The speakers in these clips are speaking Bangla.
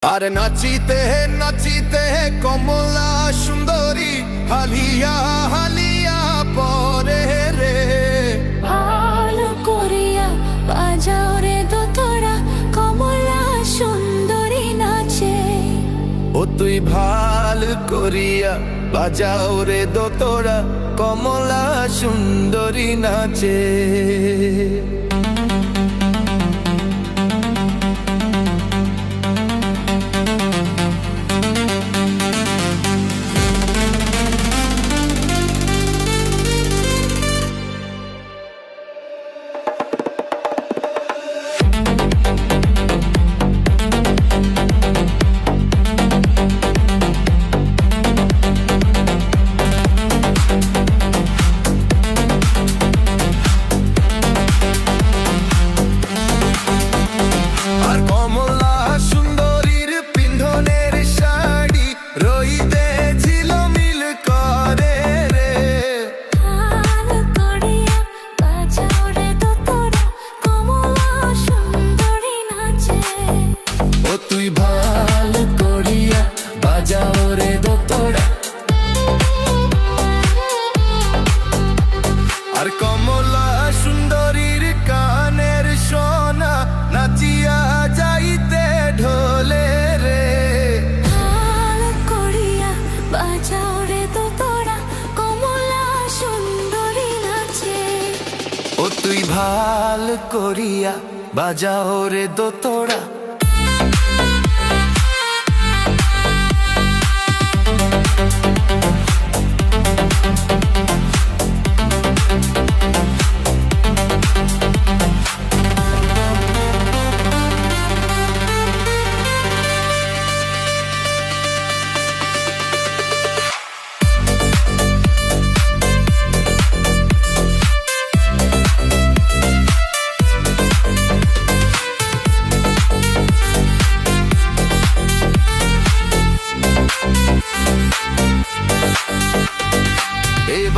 আর নাচিতে নাচিতে কমলা সুন্দরী হালিয়া হালিয়া পরে রে। ভালো করিয়া বাজাও রে দোতরা, কমলা সুন্দরী নাচে। ও তুই ভাল করিয়া বাজাও রে দোতরা, কমলা সুন্দরী নাচে। আর কমলা সুন্দরীর কানের সোনা নাচিয়া যাইতে ঢোলে রে। ভালো করিয়া বাজাও রে দোতরা, কমলা সুন্দরী নাচে। ও তুই ভাল করিয়া বাজাও রে দোতরা।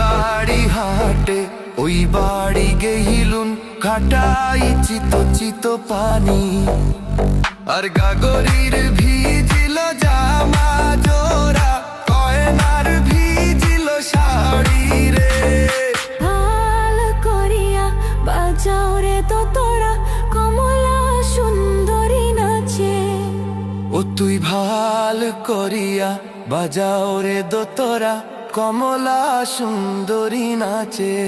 বাড়ি হাটে ওই বাড়ি গেহিলুন, খাটাই চিত চিত পানি। আর গাগরির ভিজিল জামা জোড়া, কয়নার ভিজিল শাড়ি রে। ভালো করিয়া বাজাও রে দোতরা, কমলা সুন্দরী নাচে। ও তুই ভাল করিয়া বাজাও রে দোতরা, কমলা সুন্দরী নাচে।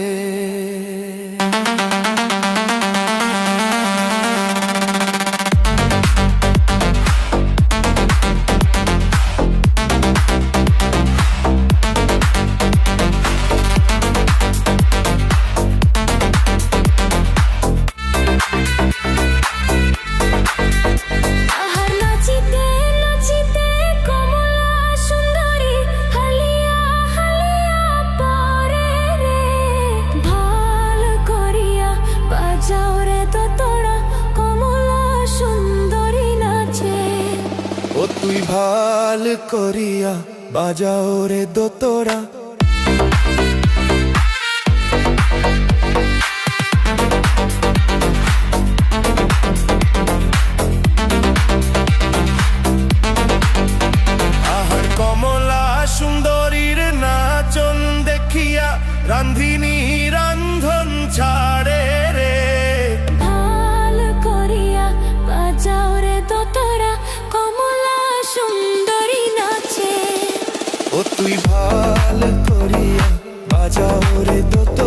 ও তুই ভাল করিয়া বাজাও রে দোতরা। আহার কমলা সুন্দরীর নাচন দেখিয়া রান্ধিনী রান্ধন ছাড়ে রে। ভালো করিয়া বাজাও রে দোতরা, কমলা সুন্দরী নাচে। ও তুই ভাল করিয়া বাজাও রে দোতরা।